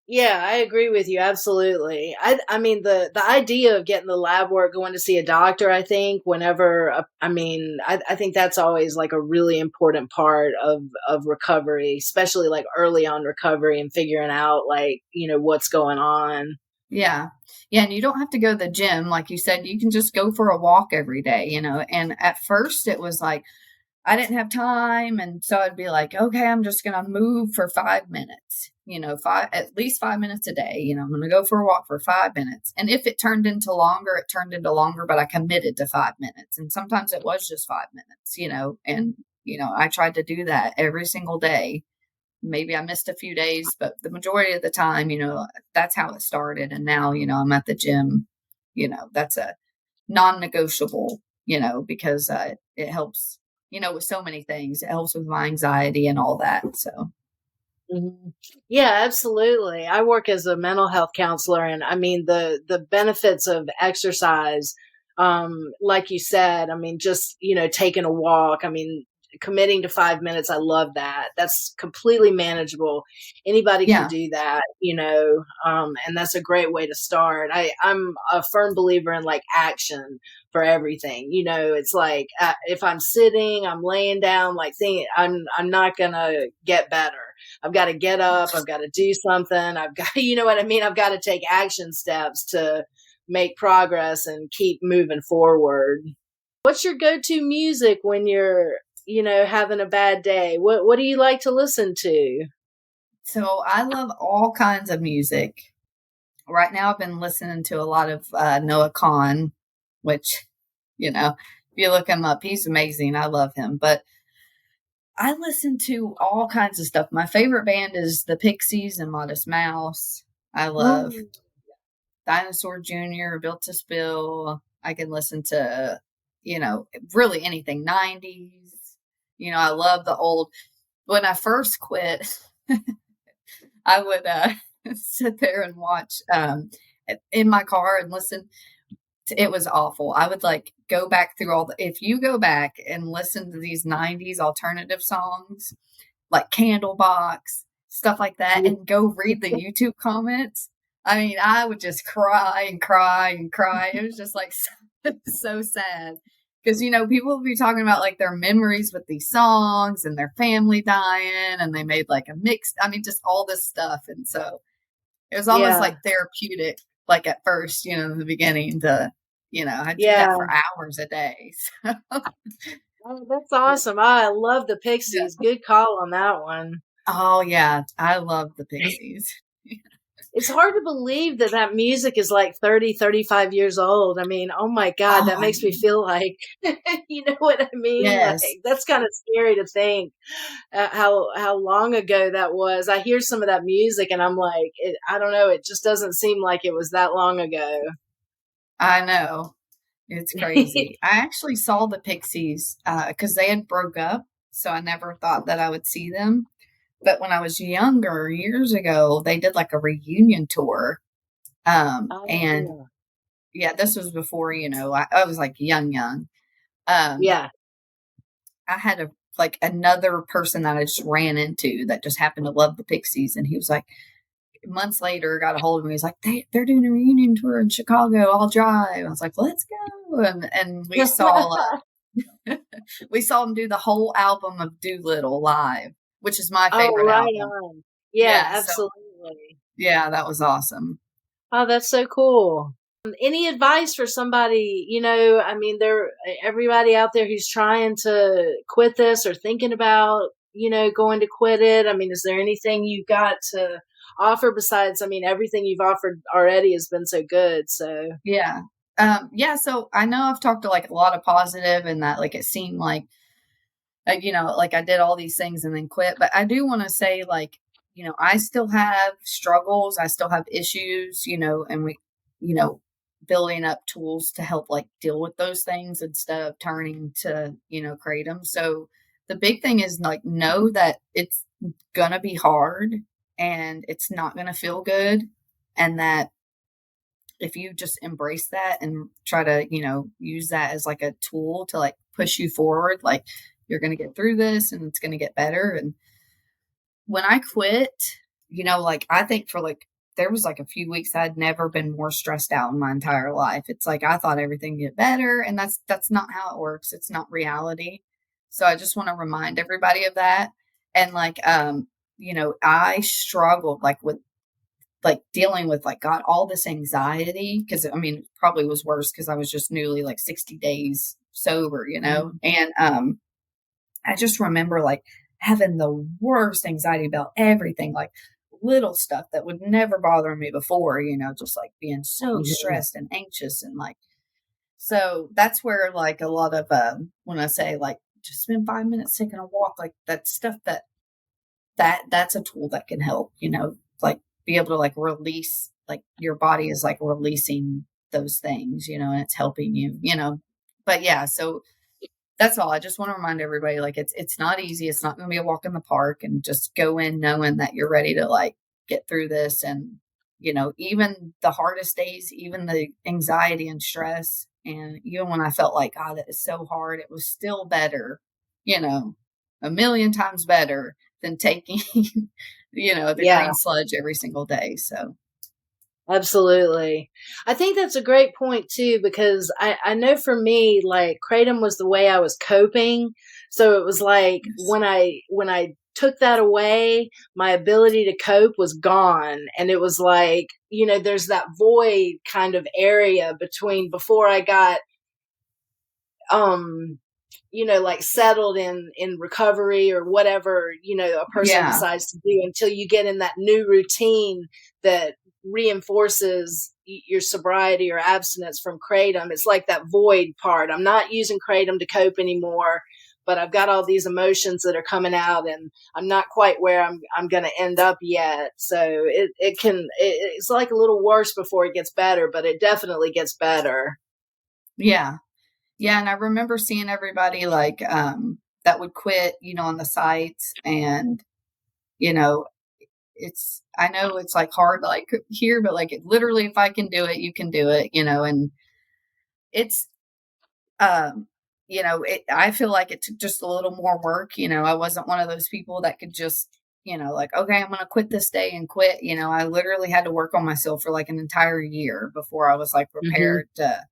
Yeah, I agree with you. Absolutely. I mean, the idea of getting the lab work, going to see a doctor, I think whenever, I mean, I think that's always like a really important part of recovery, especially like early on recovery and figuring out like, what's going on. Yeah. Yeah. And you don't have to go to the gym. Like you said, you can just go for a walk every day, and at first it was like, I didn't have time. And so I'd be like, okay, I'm just going to move for 5 minutes, at least 5 minutes a day. I'm going to go for a walk for 5 minutes. And if it turned into longer, it turned into longer, but I committed to 5 minutes. And sometimes it was just 5 minutes, and, I tried to do that every single day. Maybe I missed a few days, but the majority of the time, that's how it started. And now, I'm at the gym, that's a non-negotiable, because it helps, with so many things. It helps with my anxiety and all that. So, Mhm. Yeah, absolutely. I work as a mental health counselor, and I mean the benefits of exercise, like you said, I mean, just taking a walk. I mean, committing to 5 minutes. I love that. That's completely manageable. Anybody can yeah, do that, and that's a great way to start. I'm a firm believer in like action for everything. It's like if I'm sitting, I'm laying down, like think I'm not gonna get better. I've got to get up. I've got to do something. I've got, you know what I mean? I've got to take action steps to make progress and keep moving forward. What's your go-to music when you're, having a bad day? What do you like to listen to? so I love all kinds of music. Right now, I've been listening to a lot of Noah Kahn, which, if you look him up, he's amazing. I love him. But I listen to all kinds of stuff. My favorite band is the Pixies and Modest Mouse. I love Mm. Dinosaur Jr., Built to Spill. I can listen to, really anything, 90s. I love the old. When I first quit, I would sit there and watch in my car and listen. It was awful. I would like go back through if you go back and listen to these 90s alternative songs, like Candlebox, stuff like that, and go read the YouTube comments. I mean, I would just cry and cry and cry. It was just like so sad. Because, people would be talking about like their memories with these songs and their family dying, and they made like a mix. I mean, just all this stuff. And so it was almost like therapeutic, like at first, in the beginning I do that for hours a day. So. Oh, that's awesome. I love the Pixies. Good call on that one. Oh, yeah. I love the Pixies. It's hard to believe that music is like 30, 35 years old. I mean, oh my God, that makes me feel like, you know what I mean? Yes. Like, that's kind of scary to think how long ago that was. I hear some of that music and I'm like, I don't know. It just doesn't seem like it was that long ago. I know. It's crazy. I actually saw the Pixies because they had broke up. So I never thought that I would see them. But when I was younger, years ago, they did like a reunion tour. And this was before, I was like young. Yeah. I had another person that I just ran into that just happened to love the Pixies. And he was like, months later, got a hold of me. He's like, they're doing a reunion tour in Chicago. I'll drive. I was like, let's go. And we saw, we saw them do the whole album of Doolittle live, which is my favorite album. On. Yeah, absolutely. So, that was awesome. Oh, that's so cool. Any advice for somebody, I mean, everybody out there who's trying to quit this or thinking about, going to quit it. I mean, is there anything you've got to offer besides, I mean, everything you've offered already has been so good. So, yeah. So I know I've talked to like a lot of positive and that like it seemed like I did all these things and then quit. But I do want to say like, I still have struggles. I still have issues, and we, building up tools to help like deal with those things instead of turning to, Kratom. So the big thing is like, know that it's going to be hard and it's not going to feel good. And that if you just embrace that and try to, use that as like a tool to like push you forward, like you're going to get through this and it's going to get better. And when I quit, I think for like, there was like a few weeks I'd never been more stressed out in my entire life. It's like, I thought everything get better, and that's not how it works. It's not reality. So I just want to remind everybody of that. And like, I struggled like with like dealing with like got all this anxiety because I mean, it probably was worse because I was just newly like 60 days sober, and I just remember like having the worst anxiety about everything, like little stuff that would never bother me before, just like being so stressed and anxious and like, so that's where like a lot of, when I say like, just spend 5 minutes taking a walk, like that stuff that's a tool that can help, like be able to like release, like your body is like releasing those things, and it's helping you, but yeah, so that's all. I just want to remind everybody, like, it's not easy. It's not going to be a walk in the park, and just go in knowing that you're ready to like get through this. And, even the hardest days, even the anxiety and stress. And even when I felt like, God, that is so hard, it was still better, a million times better than taking, the green sludge every single day. So. Absolutely. I think that's a great point too, because I know for me, like Kratom was the way I was coping. So it was like when I took that away, my ability to cope was gone. And it was like, there's that void kind of area between before I got, like settled in recovery or whatever, a person decides to do, until you get in that new routine that reinforces your sobriety or abstinence from Kratom. It's like that void part. I'm not using Kratom to cope anymore, but I've got all these emotions that are coming out and I'm not quite where I'm going to end up yet. So it's like a little worse before it gets better, but it definitely gets better. Yeah. Yeah. And I remember seeing everybody like, that would quit, on the sites, and, I know it's like hard to like hear, but like literally if I can do it, you can do it, and it's, I feel like it took just a little more work. I wasn't one of those people that could just, like, okay, I'm going to quit this day and quit. I literally had to work on myself for like an entire year before I was like Mm-hmm. prepared to,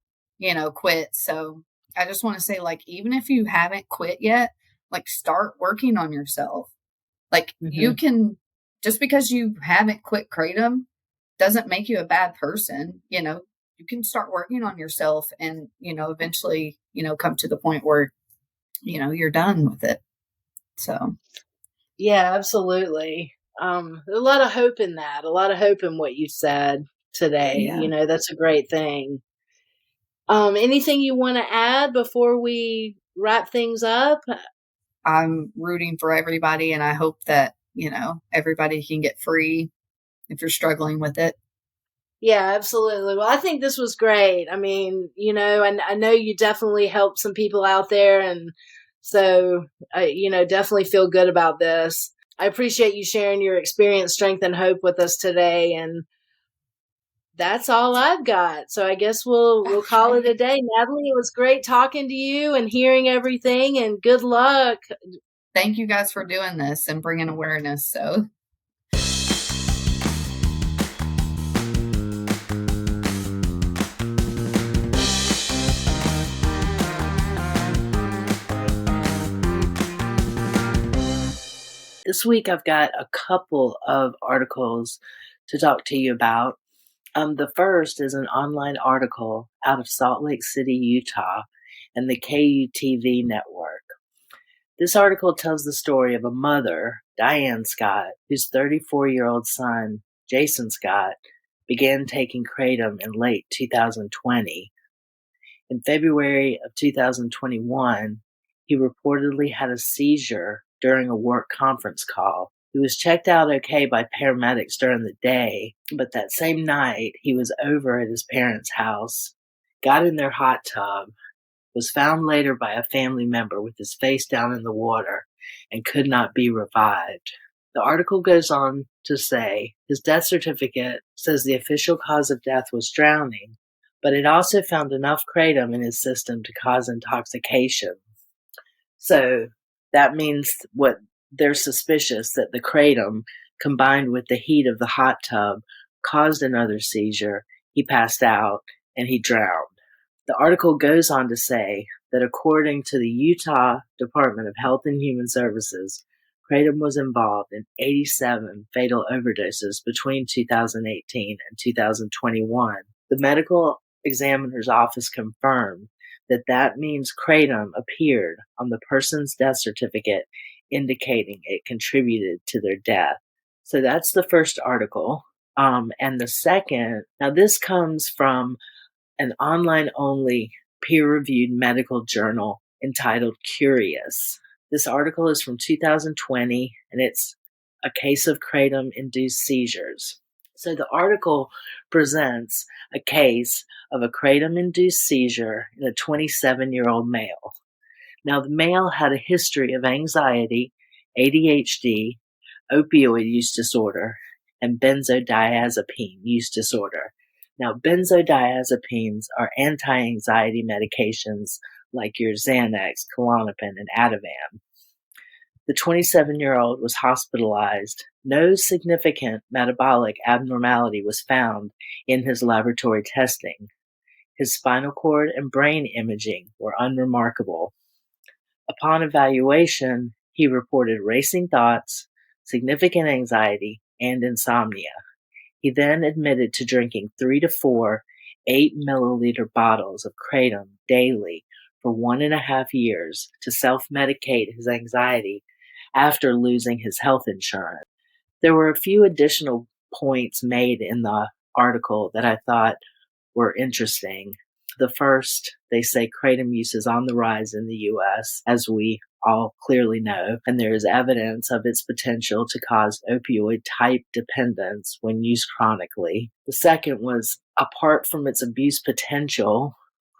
quit. So I just want to say, like, even if you haven't quit yet, like, start working on yourself. Like, you Mm-hmm. can, just because you haven't quit Kratom doesn't make you a bad person. You can start working on yourself and, eventually, come to the point where, you're done with it. So, Yeah, absolutely. A lot of hope in that. A lot of hope in what you said today. yeah, That's a great thing. Anything you want to add before we wrap things up? I'm rooting for everybody and I hope that, everybody can get free if you're struggling with it. Yeah, absolutely. Well, I think this was great. I mean, I know you definitely helped some people out there. And so, definitely feel good about this. I appreciate you sharing your experience, strength, and hope with us today. And that's all I've got. So I guess we'll call it a Okay. day. Natalie, it was great talking to you and hearing everything, and good luck. Thank you guys for doing this and bringing awareness. So, This week I've got a couple of articles to talk to you about. The first is an online article out of Salt Lake City, Utah, and the KUTV network. This article tells the story of a mother, Diane Scott, whose 34-year-old son, Jason Scott, began taking Kratom in late 2020. In February of 2021, he reportedly had a seizure during a work conference call. He was checked out okay by paramedics during the day, but that same night he was over at his parents' house, got in their hot tub, was found later by a family member with his face down in the water, and could not be revived. The article goes on to say his death certificate says the official cause of death was drowning, but it also found enough kratom in his system to cause intoxication. So that means what they're suspicious that the kratom, combined with the heat of the hot tub, caused another seizure. He passed out and he drowned. The article goes on to say that according to the Utah Department of Health and Human Services, kratom was involved in 87 fatal overdoses between 2018 and 2021. The medical examiner's office confirmed that means kratom appeared on the person's death certificate, indicating it contributed to their death. So that's the first article. And the second, now this comes from an online-only peer-reviewed medical journal entitled Curious. This article is from 2020, and it's a case of kratom-induced seizures. So the article presents a case of a kratom-induced seizure in a 27-year-old male. Now, the male had a history of anxiety, ADHD, opioid use disorder, and benzodiazepine use disorder. Now, benzodiazepines are anti-anxiety medications like your Xanax, Klonopin, and Ativan. The 27-year-old was hospitalized. No significant metabolic abnormality was found in his laboratory testing. His spinal cord and brain imaging were unremarkable. Upon evaluation, he reported racing thoughts, significant anxiety, and insomnia. He then admitted to drinking 3 to 4 8-milliliter bottles of kratom daily for 1.5 years to self-medicate his anxiety after losing his health insurance. There were a few additional points made in the article that I thought were interesting. The first, they say kratom use is on the rise in the US, as we all clearly know, and there is evidence of its potential to cause opioid-type dependence when used chronically. The second was, apart from its abuse potential,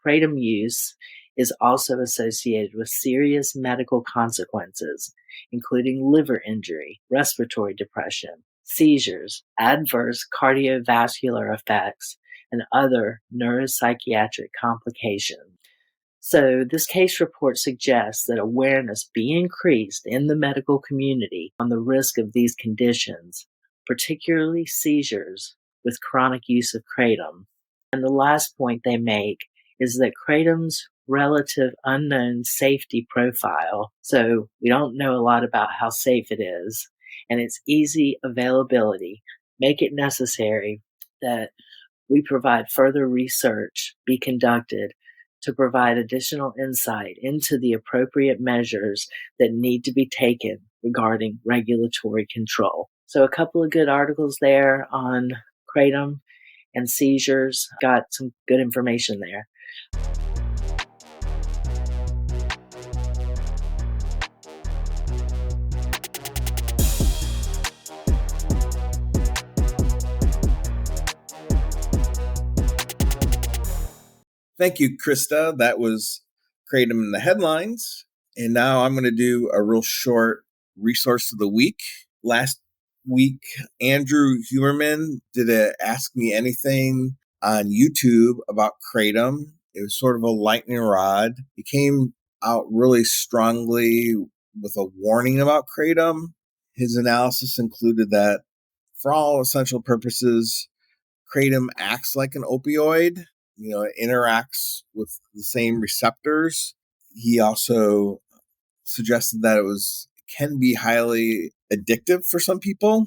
kratom use is also associated with serious medical consequences, including liver injury, respiratory depression, seizures, adverse cardiovascular effects, and other neuropsychiatric complications. So this case report suggests that awareness be increased in the medical community on the risk of these conditions, particularly seizures with chronic use of kratom. And the last point they make is that kratom's relative unknown safety profile, so we don't know a lot about how safe it is, and its easy availability make it necessary that we provide further research be conducted to provide additional insight into the appropriate measures that need to be taken regarding regulatory control. So a couple of good articles there on kratom and seizures. Got some good information there. Thank you, Krista. That was Kratom in the headlines. And now I'm going to do a real short resource of the week. Last week, Andrew Huberman did a Ask Me Anything on YouTube about kratom. It was sort of a lightning rod. It came out really strongly with a warning about kratom. His analysis included that for all essential purposes, kratom acts like an opioid. It interacts with the same receptors. He also suggested that it can be highly addictive for some people.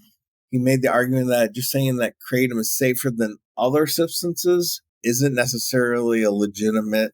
He made the argument that just saying that kratom is safer than other substances isn't necessarily a legitimate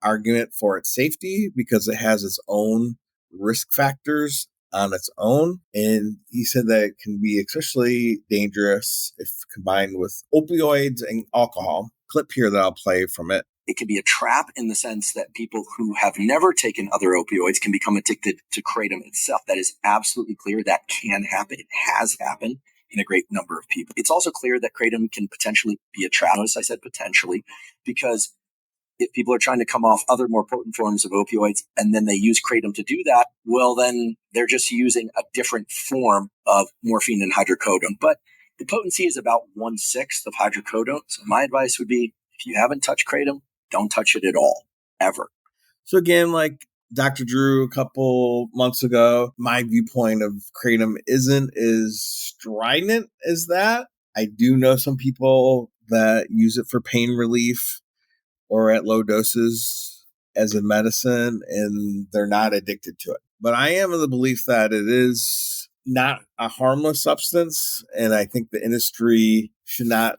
argument for its safety because it has its own risk factors on its own. And he said that it can be especially dangerous if combined with opioids and alcohol. Clip here that I'll play from it. It can be a trap in the sense that people who have never taken other opioids can become addicted to kratom itself. That is absolutely clear. That can happen. It has happened in a great number of people. It's also clear that kratom can potentially be a trap. Notice I said potentially, because if people are trying to come off other more potent forms of opioids and then they use kratom to do that, well, then they're just using a different form of morphine and hydrocodone. But the potency is about 1/6 of hydrocodone. So my advice would be, if you haven't touched kratom, don't touch it at all, ever. So again, like Dr. Drew a couple months ago, my viewpoint of kratom isn't as strident as that. I do know some people that use it for pain relief or at low doses as a medicine, and they're not addicted to it. But I am of the belief that it is not a harmless substance, and I think the industry should not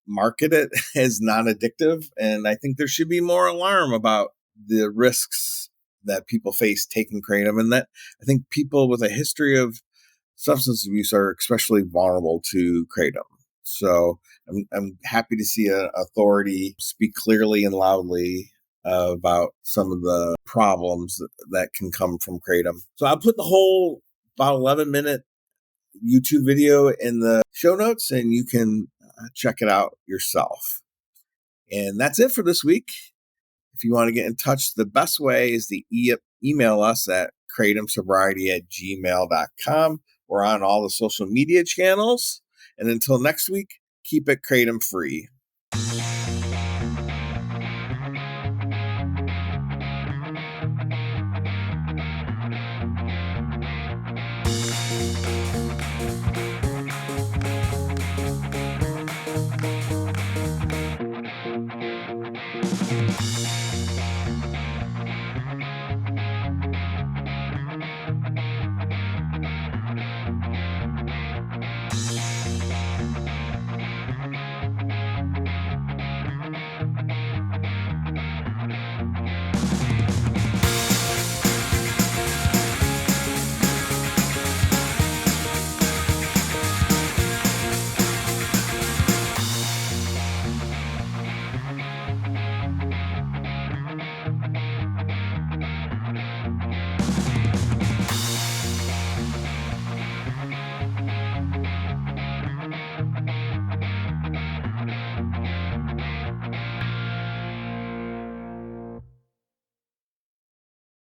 market it as non-addictive. And I think there should be more alarm about the risks that people face taking kratom, and that I think people with a history of substance abuse are especially vulnerable to kratom. So I'm happy to see an authority speak clearly and loudly about some of the problems that can come from kratom. So I'll put the whole about 11-minute YouTube video in the show notes, and you can check it out yourself. And that's it for this week. If you want to get in touch, the best way is to email us at kratomsobriety@gmail.com. We're on all the social media channels. And until next week, keep it kratom free.